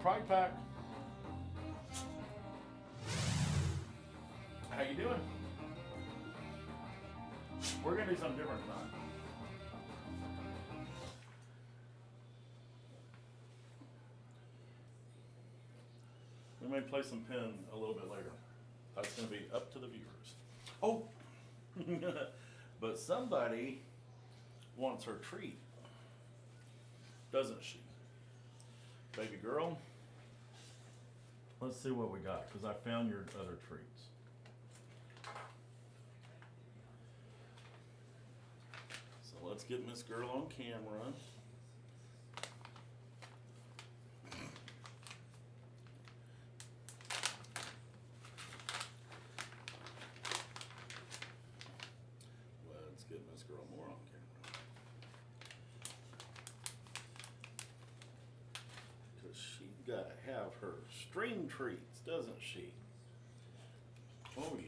Pride Pack. How you doing? We're gonna do something different tonight. We may play some pin a little bit later. That's gonna be up to the viewers. Oh, but somebody wants her treat, doesn't she? Baby girl. Let's see what we got, because I found your other treats. So let's get Miss Girl on camera. Let's get Miss Girl more on camera. Because she's got to have her string treats, doesn't she? Oh, yeah.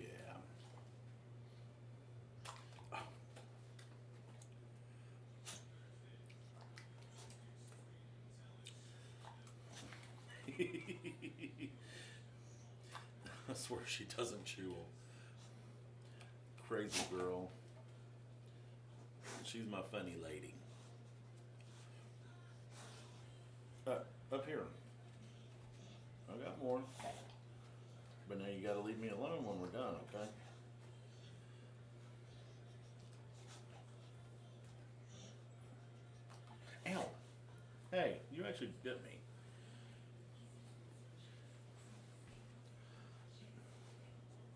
I swear she doesn't chew 'em. Crazy girl. She's my funny lady. Up here. I got more. But now you gotta leave me alone when we're done, okay? Ow. Hey, you actually bit me.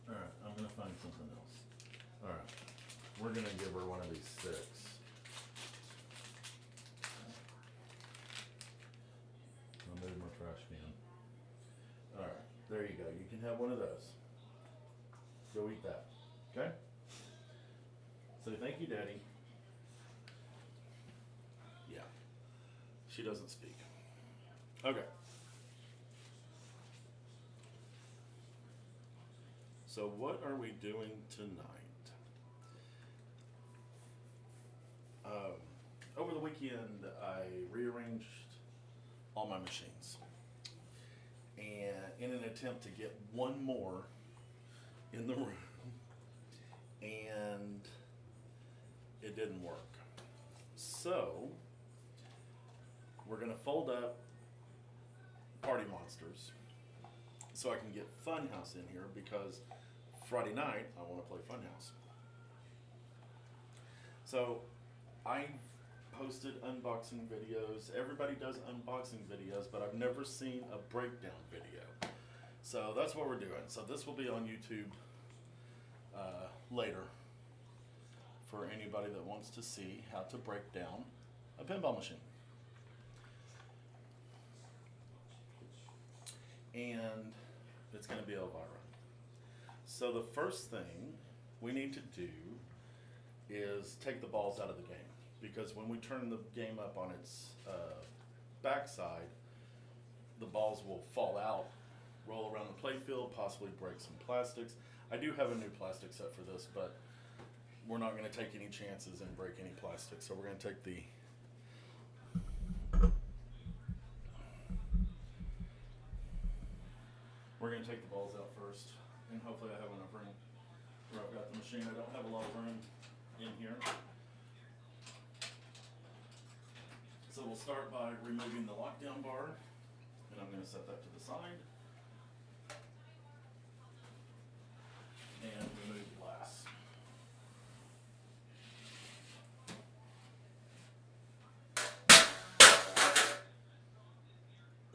Alright, I'm gonna find something else. Alright, we're gonna give her one of these sticks. I'll move my trash can. Alright, there you go. You can have one of those. Go eat that. Okay? Say thank you, Daddy. Yeah. She doesn't speak. Okay. So what are we doing tonight? Over the weekend, I rearranged all my machines, and in an attempt to get one more in the room, and it didn't work. So we're gonna fold up Party Monsters so I can get Funhouse in here, because Friday night I want to play Funhouse. So I've posted unboxing videos. Everybody does unboxing videos, but I've never seen a breakdown video. So that's what we're doing. So this will be on YouTube later for anybody that wants to see how to break down a pinball machine. And it's going to be Elvira. So the first thing we need to do is take the balls out of the game, because when we turn the game up on its backside, the balls will fall out, roll around the playfield, possibly break some plastics. I do have a new plastic set for this, but we're not going to take any chances and break any plastic. So we're going to take the balls out first, and hopefully I have enough room where I've got the machine. I don't have a lot of room in here. So we'll start by removing the lockdown bar, and I'm going to set that to the side. And remove the glass.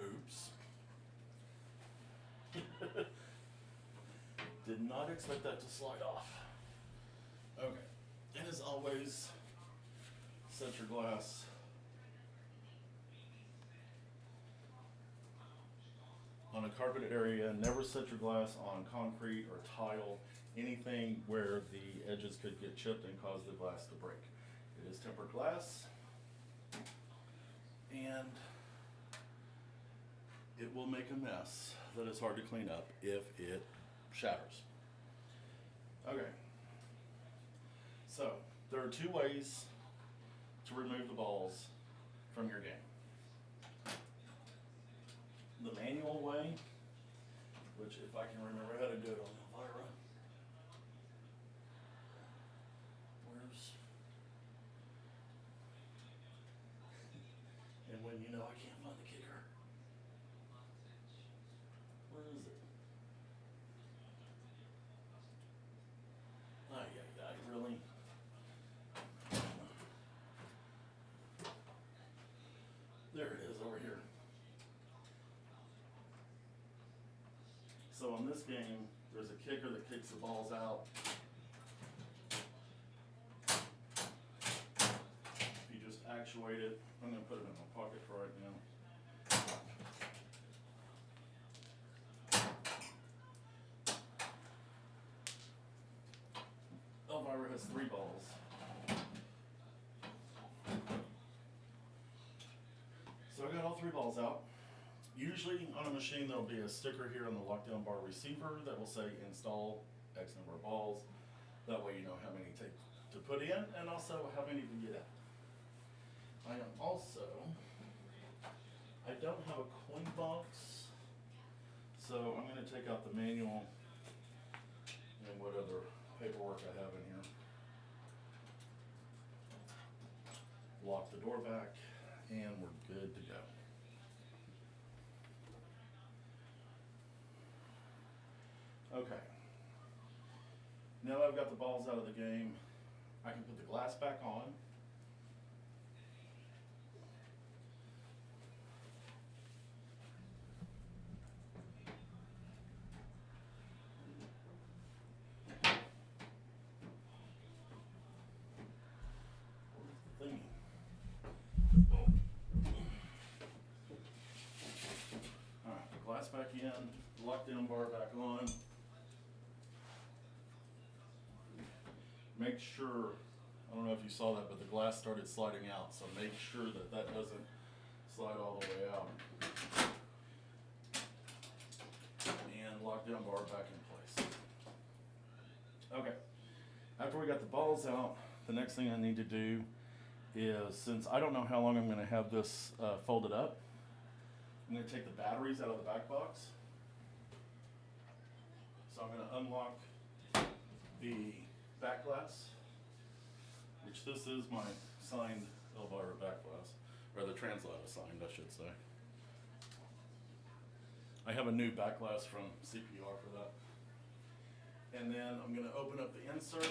Oops. Did not expect that to slide off. Okay. And as always, set your glass on a carpeted area. Never set your glass on concrete or tile, anything where the edges could get chipped and cause the glass to break. It is tempered glass, and it will make a mess that is hard to clean up if it shatters. Okay, so there are two ways to remove the balls from your game. the manual way, which if I can remember how to do it on Elvira. Where's, and when you know I can't find the kicker. Where is it? Oh yeah, really? There it is over here. So in this game, there's a kicker that kicks the balls out. If you just actuate it, I'm going to put it in my pocket for right now. Elvira has 3 balls. So I got all 3 balls out. Usually on a machine there'll be a sticker here on the lockdown bar receiver that will say install X number of balls. That way you know how many to put in and also how many to get out. I don't have a coin box, so I'm going to take out the manual and what other paperwork I have in here. Lock the door back and we're good to go. Okay. Now that I've got the balls out of the game, I can put the glass back on. Where's the thingy? Alright, the glass back in, lockdown bar back on. Make sure, I don't know if you saw that, but the glass started sliding out, so make sure that that doesn't slide all the way out. And lockdown bar back in place. Okay, after we got the balls out, the next thing I need to do is, since I don't know how long I'm going to have this folded up, I'm going to take the batteries out of the back box. So I'm going to unlock the back glass, which this is my signed Elvira back glass, or the translator signed, I should say. I have a new back glass from CPR for that. And then I'm going to open up the insert.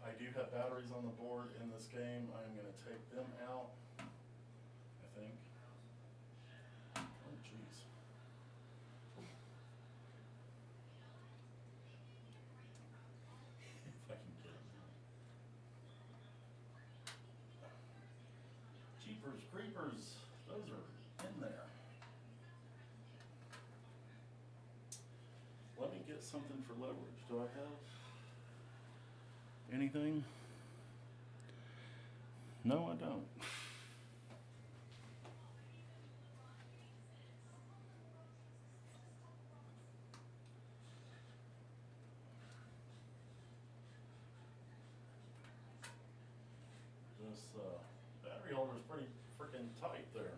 I do have batteries on the board in this game. I'm going to take them out, I think. Oh, jeez. If I can get them out. Jeepers creepers, those are in there. Let me get something for leverage. Do I have anything? No, I don't. This battery holder is pretty freaking tight there,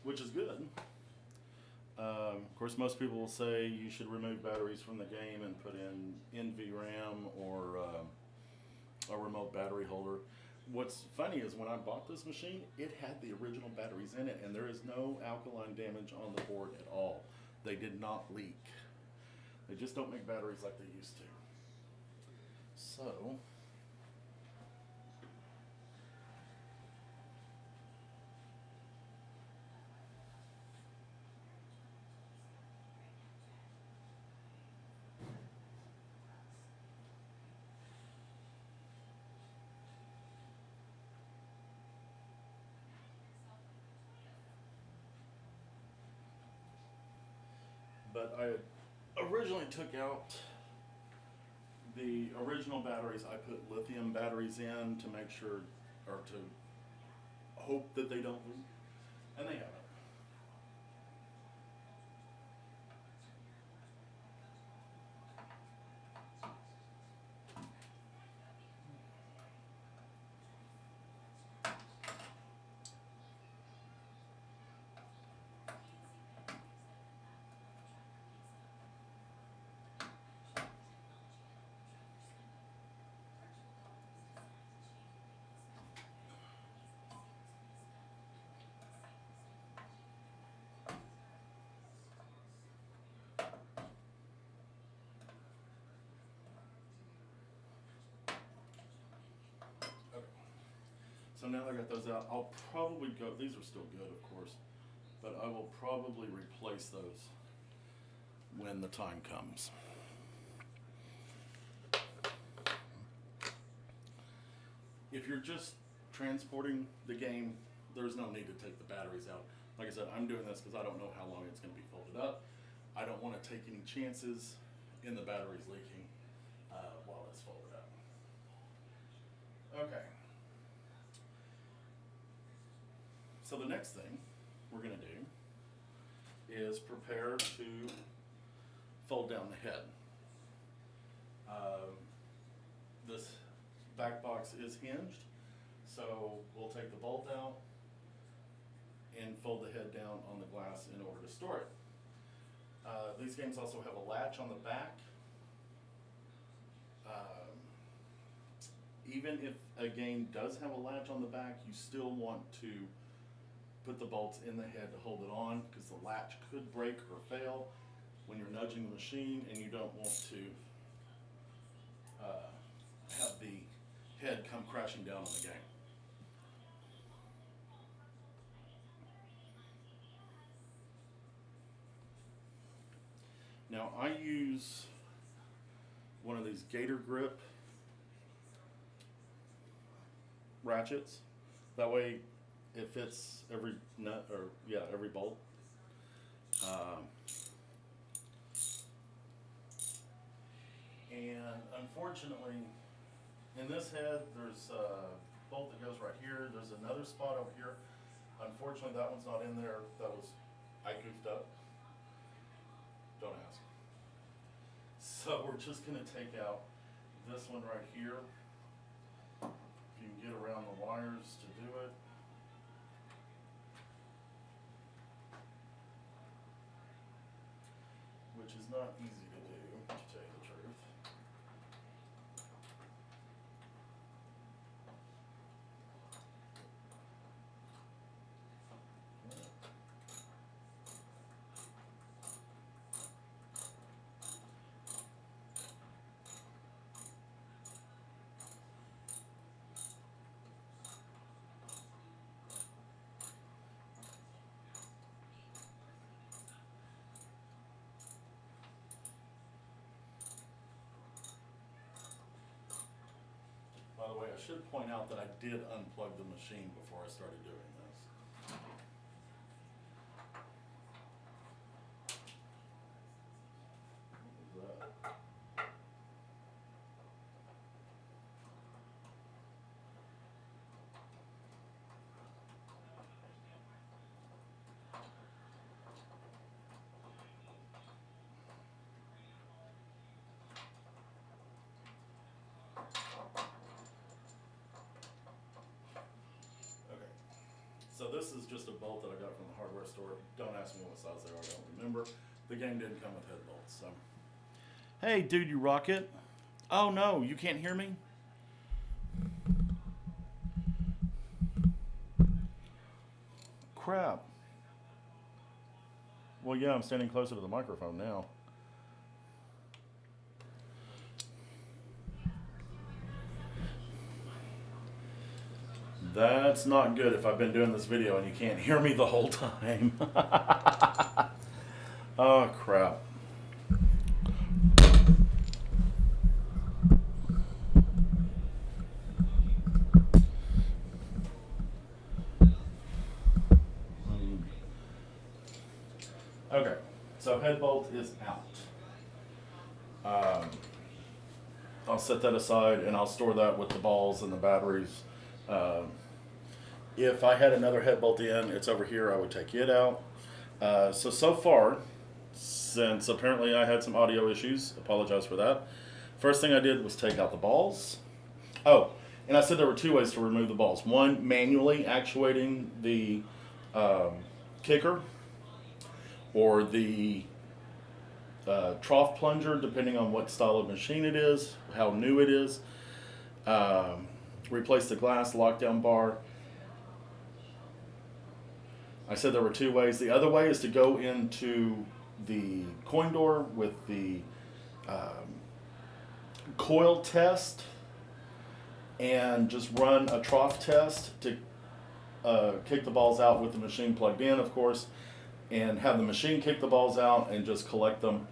which is good. Of course, most people will say you should remove batteries from the game and put in NVRAM or a remote battery holder. What's funny is when I bought this machine, it had the original batteries in it, and there is no alkaline damage on the board at all. They did not leak. They just don't make batteries like they used to. So, but I originally took out the original batteries. I put lithium batteries in to make sure, or to hope that they don't leak, and they haven't. now that I got those out, I'll probably go, these are still good, of course, but I will probably replace those when the time comes. If you're just transporting the game, there's no need to take the batteries out. Like I said, I'm doing this because I don't know how long it's going to be folded up. I don't want to take any chances in the batteries leaking while it's folded up. Okay. So the next thing we're going to do is prepare to fold down the head. This back box is hinged, so we'll take the bolt out and fold the head down on the glass in order to store it. These games also have a latch on the back. Even if a game does have a latch on the back, you still want to put the bolts in the head to hold it on, because the latch could break or fail when you're nudging the machine, and you don't want to have the head come crashing down on the game. Now I use one of these gator grip ratchets. That way it fits every nut, or every bolt. And unfortunately, in this head, there's a bolt that goes right here. There's another spot over here. Unfortunately, that one's not in there. I goofed up. Don't ask. So we're just gonna take out this one right here. If you can get around the wires to do it. Which is not easy to do, to tell you the truth. By the way, I should point out that I did unplug the machine before I started doing this. What was that? So this is just a bolt that I got from the hardware store. Don't ask me what size they are, I don't remember. The game didn't come with head bolts, so. Hey, dude, you rock it. Oh no, you can't hear me? Crap. Well, yeah, I'm standing closer to the microphone now. That's not good if I've been doing this video and you can't hear me the whole time. Oh, crap. Okay, so head bolt is out. I'll set that aside and I'll store that with the balls and the batteries. If I had another head bolt in, it's over here, I would take it out. So far, since apparently I had some audio issues, apologize for that. First thing I did was take out the balls. Oh, and I said there were two ways to remove the balls. One, manually actuating the kicker or the trough plunger, depending on what style of machine it is, how new it is. Replace the glass lockdown bar. I said there were two ways. The other way is to go into the coin door with the coil test and just run a trough test to kick the balls out with the machine plugged in, of course, and have the machine kick the balls out and just collect them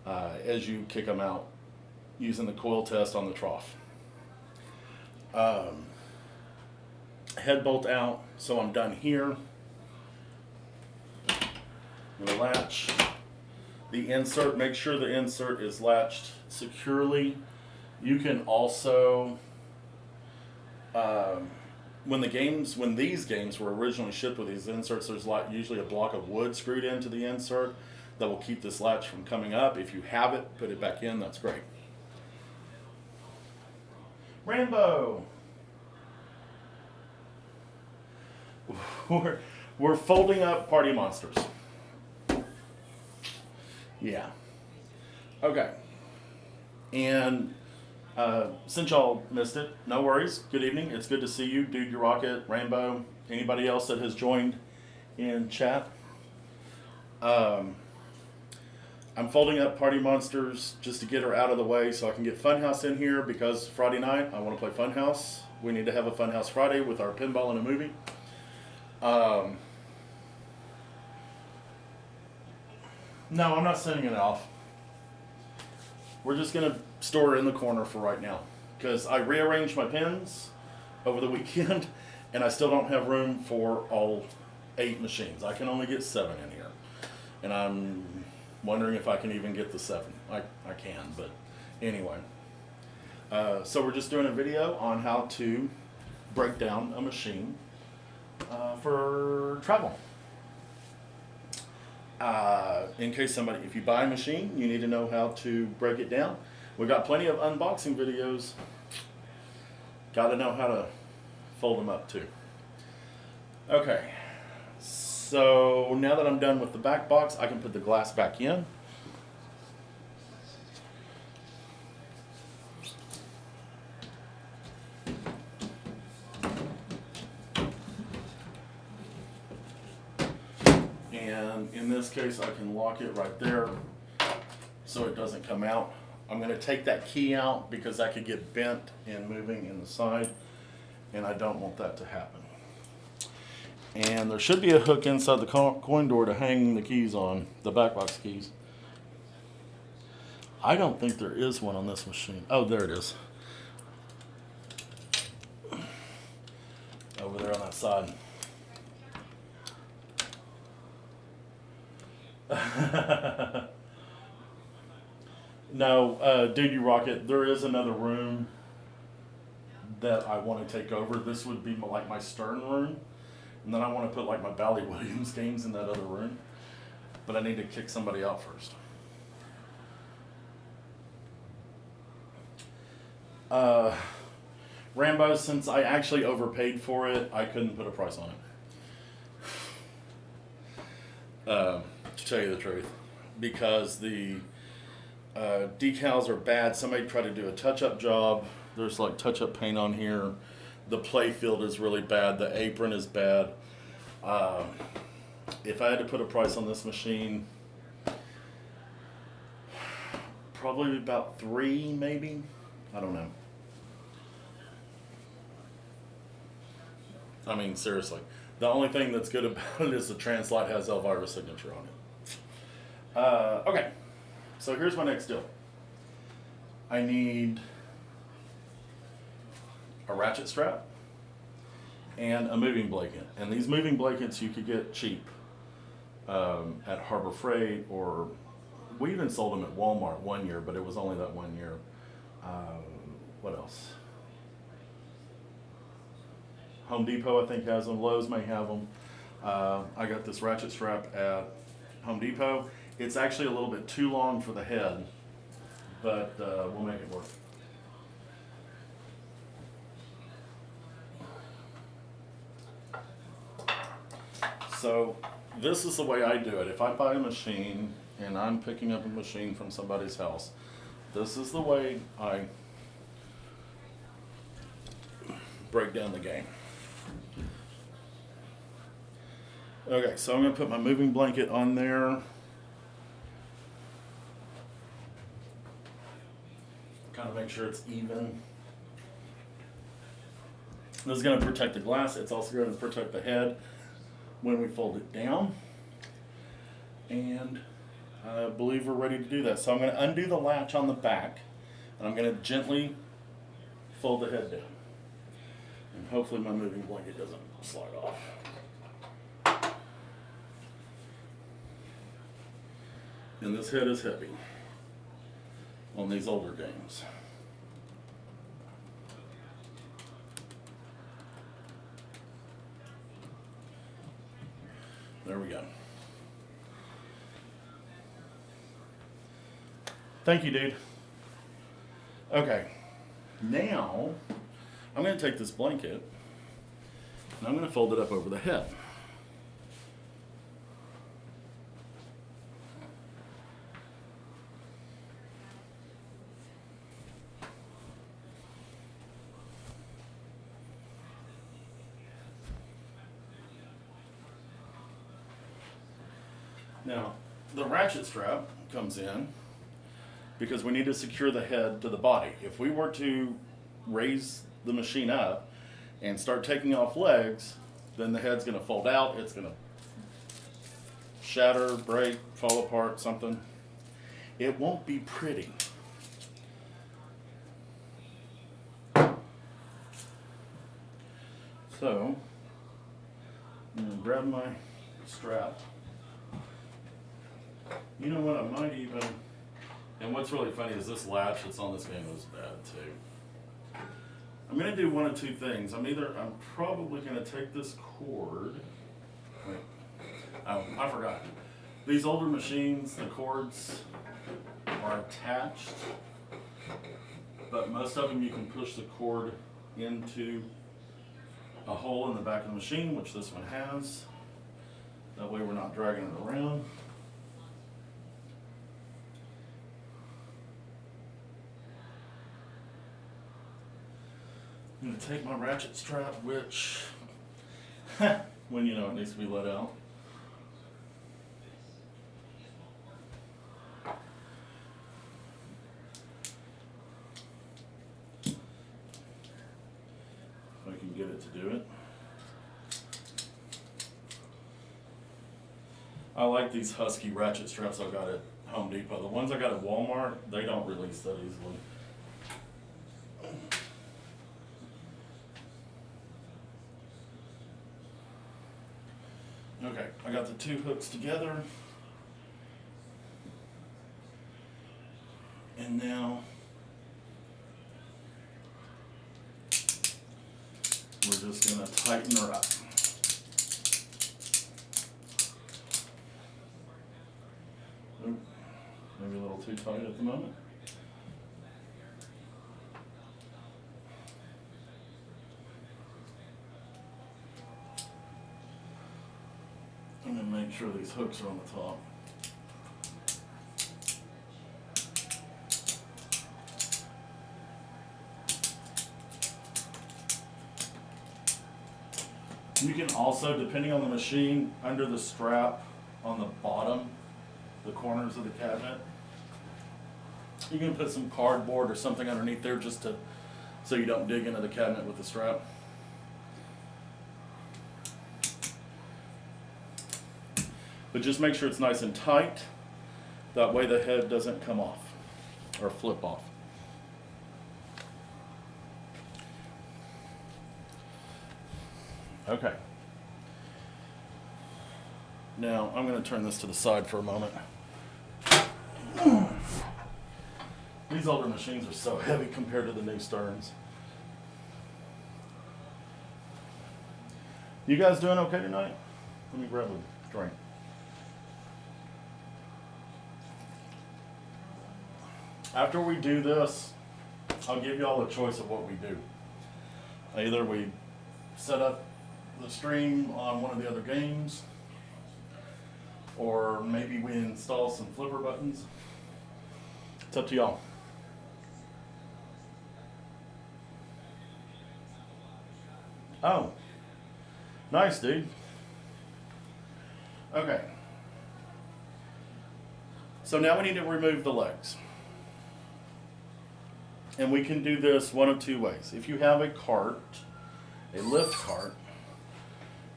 as you kick them out using the coil test on the trough. Head bolt out, so I'm done here. The latch, the insert, make sure the insert is latched securely. You can also, when these games were originally shipped with these inserts, there's usually a block of wood screwed into the insert that will keep this latch from coming up. If you have it, put it back in, that's great. Rambo! We're folding up Party Monsters. Yeah. Okay. And since y'all missed it, no worries. Good evening. It's good to see you, Dude, Your Rocket, Rainbow, anybody else that has joined in chat. I'm folding up Party Monsters just to get her out of the way so I can get Funhouse in here because Friday night I want to play Funhouse. We need to have a Funhouse Friday with our pinball and a movie. No, I'm not sending it off. We're just going to store it in the corner for right now because I rearranged my pins over the weekend and I still don't have room for all 8 machines. I can only get 7 in here. And I'm wondering if I can even get the 7. I can, but anyway. So we're just doing a video on how to break down a machine for travel. In case if you buy a machine, you need to know how to break it down. We've got plenty of unboxing videos. Got to know how to fold them up too. Okay, so now that I'm done with the back box, I can put the glass back in. In this case, I can lock it right there so it doesn't come out. I'm going to take that key out because that could get bent and moving in the side, and I don't want that to happen. And there should be a hook inside the coin door to hang the keys on, the back box keys. I don't think there is one on this machine. Oh, there it is. Over there on that side. No, Dude, You Rocket, there is another room that I want to take over. This would be like my Stern room. And then I want to put like my Bally Williams games in that other room. But I need to kick somebody out first. Rambo, since I actually overpaid for it, I couldn't put a price on it. To tell you the truth, because the decals are bad. Somebody tried to do a touch-up job. There's like touch-up paint on here. The play field is really bad. The apron is bad. If I had to put a price on this machine, probably about $3, maybe. I don't know. I mean, seriously. The only thing that's good about it is the translite has Elvira's signature on it. Okay, so here's my next deal. I need a ratchet strap and a moving blanket. And these moving blankets you could get cheap at Harbor Freight, or we even sold them at Walmart one year, but it was only that 1 year. What else? Home Depot, I think, has them. Lowe's may have them. I got this ratchet strap at Home Depot. It's actually a little bit too long for the head, but we'll make it work. So this is the way I do it. If I buy a machine and I'm picking up a machine from somebody's house, this is the way I break down the game. Okay, so I'm going to put my moving blanket on there. Kind of make sure it's even. This is going to protect the glass. It's also going to protect the head when we fold it down. And I believe we're ready to do that. So I'm going to undo the latch on the back, and I'm going to gently fold the head down. And hopefully my moving blanket doesn't slide off. And this head is heavy on these older games. There we go. Thank you, dude. Okay, now I'm going to take this blanket and I'm going to fold it up over the head. Now, the ratchet strap comes in because we need to secure the head to the body. If we were to raise the machine up and start taking off legs, then the head's going to fold out, it's going to shatter, break, fall apart, something. It won't be pretty. So, I'm going to grab my strap. You know what, I might even, and what's really funny is this latch that's on this game is bad too. I'm going to do one of two things. I'm probably going to take this cord, wait, oh, I forgot. These older machines, the cords are attached, but most of them you can push the cord into a hole in the back of the machine, which this one has. That way we're not dragging it around. I'm going to take my ratchet strap, which, when you know it needs to be let out. If I can get it to do it. I like these Husky ratchet straps I got at Home Depot. The ones I got at Walmart, they don't release that easily. Okay, I got the two hooks together. And now we're just going to tighten her up. Oop, maybe a little too tight at the moment. I'm going to make sure these hooks are on the top. You can also, depending on the machine, under the strap on the bottom, the corners of the cabinet, you can put some cardboard or something underneath there just to, so you don't dig into the cabinet with the strap. But just make sure it's nice and tight. That way the head doesn't come off or flip off. Okay. Now I'm going to turn this to the side for a moment. These older machines are so heavy compared to the new Sterns. You guys doing okay tonight? Let me grab a drink. After we do this, I'll give y'all a choice of what we do. Either we set up the stream on one of the other games, or maybe we install some flipper buttons. It's up to y'all. Oh, nice, dude. Okay. So now we need to remove the legs. And we can do this one of two ways. If you have a cart a lift cart.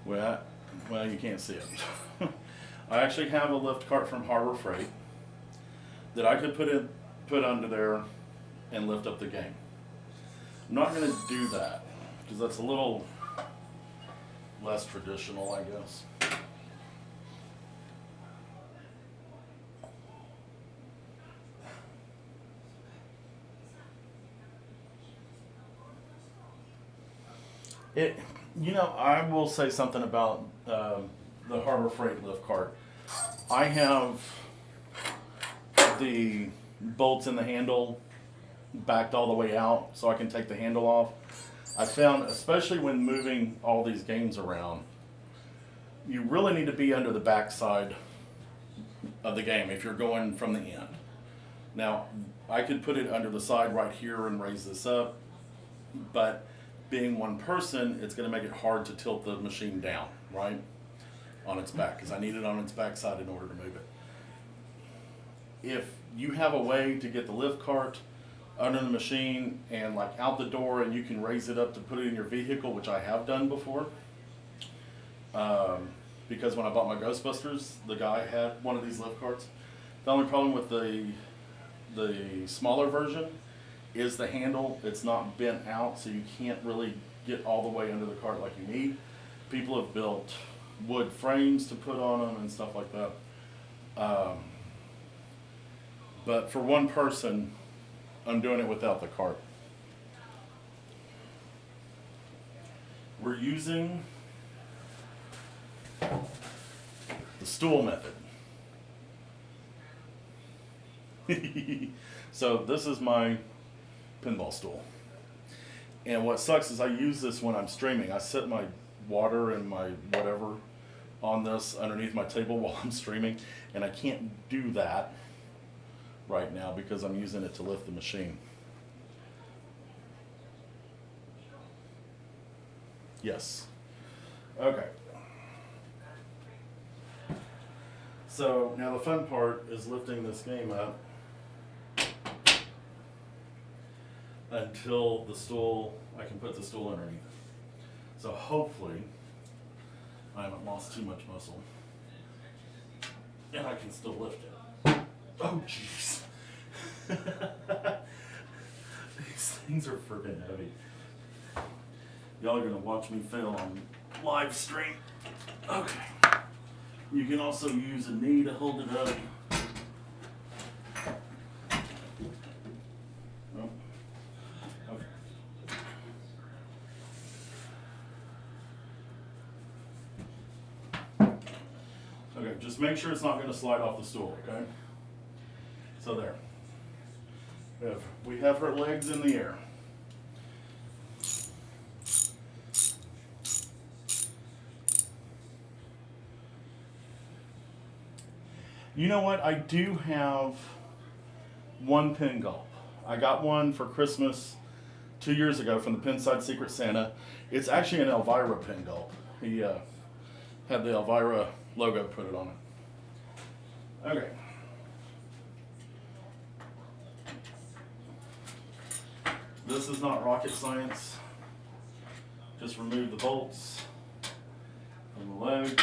Well, you can't see it. I actually have a lift cart from Harbor Freight that I could put under there and lift up the game. I'm not going to do that because that's a little less traditional, I guess. I will say something about the Harbor Freight lift cart. I have the bolts in the handle backed all the way out so I can take the handle off. I found, especially when moving all these games around, you really need to be under the back side of the game if you're going from the end. Now, I could put it under the side right here and raise this up, but being one person, it's going to make it hard to tilt the machine down, right, on its back, because I need it on its back side in order to move it. If you have a way to get the lift cart under the machine and like out the door, and you can raise it up to put it in your vehicle, which I have done before, because when I bought my Ghostbusters, the guy had one of these lift carts. The only problem with the smaller version is the handle. It's not bent out, so you can't really get all the way under the cart like you need. People have built wood frames to put on them and stuff like that. But for one person, I'm doing it without the cart. We're using the stool method. So this is my pinball stool. And what sucks is I use this when I'm streaming. I set my water and my whatever on this underneath my table while I'm streaming, and I can't do that right now because I'm using it to lift the machine. Yes. Okay. So now the fun part is lifting this game up until the stool, I can put the stool underneath. So hopefully I haven't lost too much muscle and I can still lift it. Oh jeez. These things are freaking heavy. Y'all are gonna watch me fail on live stream. Okay. You can also use a knee to hold it up. Okay, just make sure it's not going to slide off the stool, okay? So there. We have her legs in the air. You know what? I do have one pin gulp. I got one for Christmas 2 years ago from the Pinside Secret Santa. It's actually an Elvira pin gulp. He had the Elvira logo put it on it. Okay. This is not rocket science. Just remove the bolts from the legs.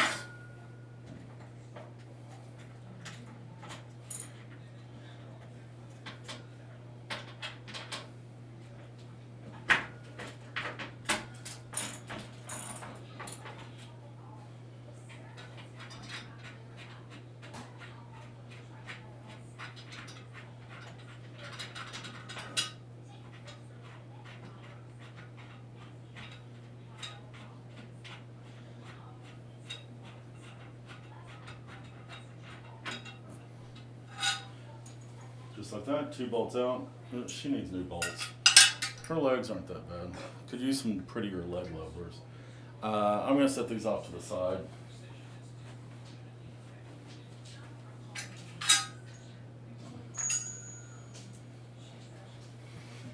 Just like that, 2 bolts out. She needs new bolts. Her legs aren't that bad. Could use some prettier leg levelers. I'm going to set these off to the side.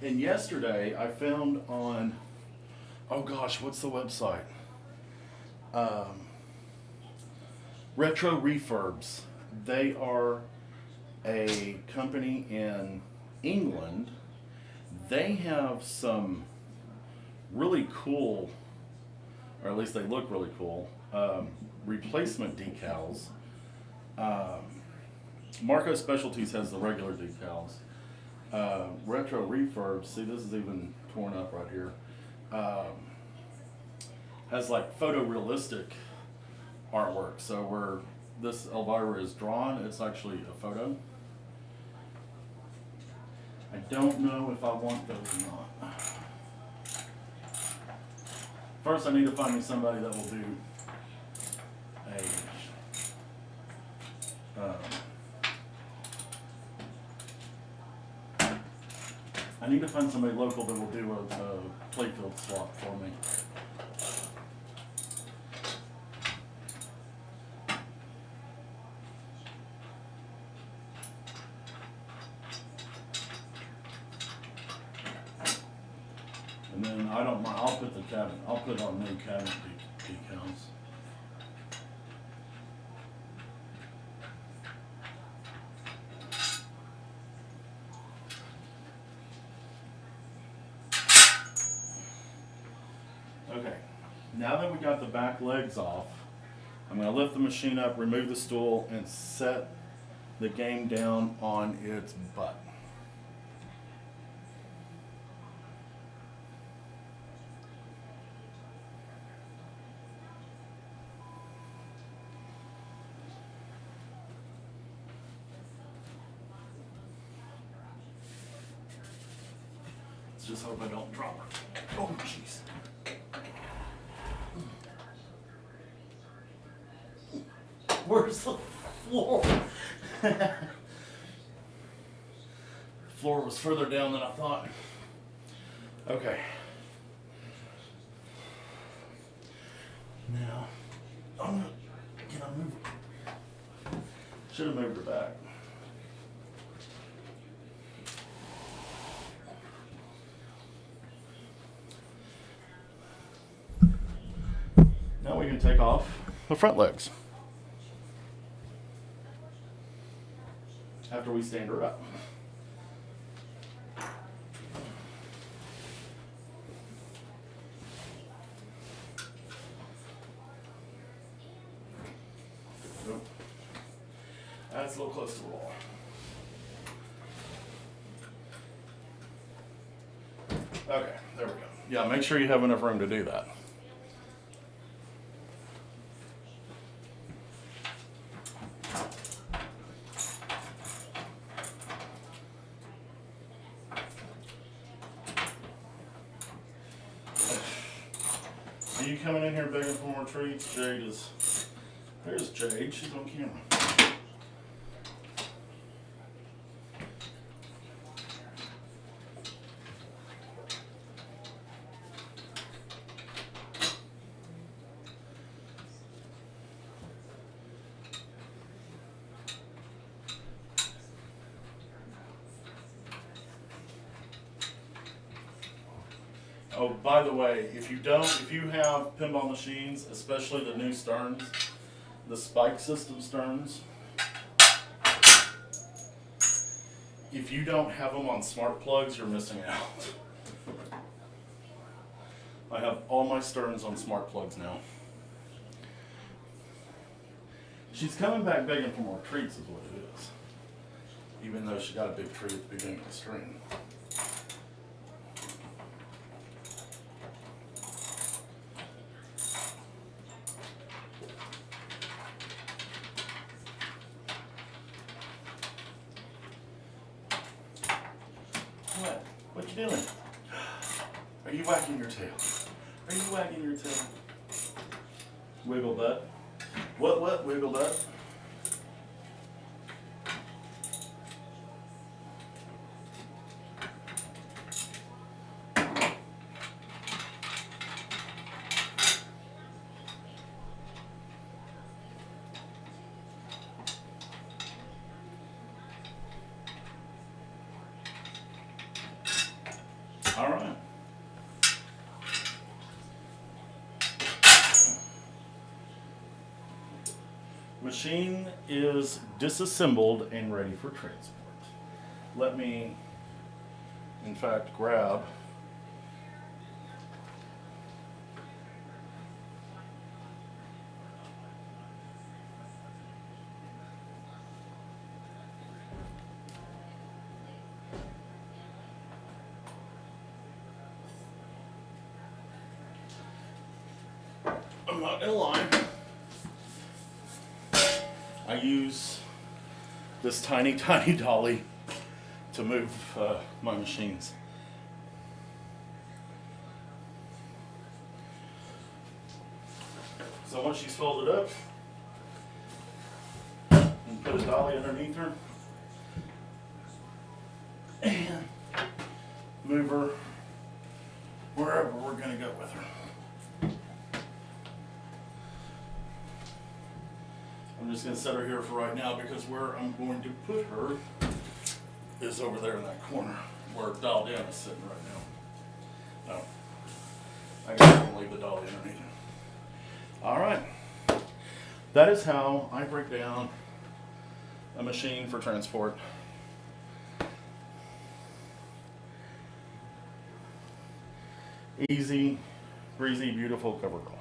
And yesterday I found on, oh gosh, what's the website? Retro Refurbs. They are a company in England. They have some really cool or at least they look really cool. Replacement decals. Marco Specialties has the regular decals. Retro Refurb, see this is even torn up right here, has like photorealistic artwork. So where this Elvira is drawn, it's actually a photo. I don't know if I want those or not. First I need to find me somebody that will do I need to find somebody local that will do a playfield swap for me. And then I don't mind, I'll put the cabinet, I'll put on new cabinet decals. Okay, now that we got the back legs off, I'm going to lift the machine up, remove the stool, and set the game down on its butt. Let's just hope I don't drop her. Oh, jeez. Where's the floor? Floor was further down than I thought. Okay. Now, can I move her? Should have moved her back. Now we can take off the front legs after we stand her up. Nope. That's a little close to the wall. Okay, there we go. Yeah, make sure you have enough room to do that. Are you coming in here begging for more treats? Jade is. There's Jade. She's on camera. Oh, by the way, if you have pinball machines, especially the new Sterns, the spike system Sterns, if you don't have them on smart plugs, you're missing out. I have all my Sterns on smart plugs now. She's coming back begging for more treats is what it is. Even though she got a big treat at the beginning of the stream. What you doing? Are you wagging your tail? Are you wagging your tail? Wiggle butt. What? Wiggle butt? All right. Machine is disassembled and ready for transport. Let me, in fact, grab in line. I use this tiny, tiny dolly to move my machines. So once she's folded up, you put a dolly underneath her and move her wherever we're going to go with her. I'm just going to set her here for right now because where I'm going to put her is over there in that corner where Dial Down is sitting right now. No, I gotta leave the dolly underneath her. All right, that is how I break down a machine for transport. Easy, breezy, beautiful cover call.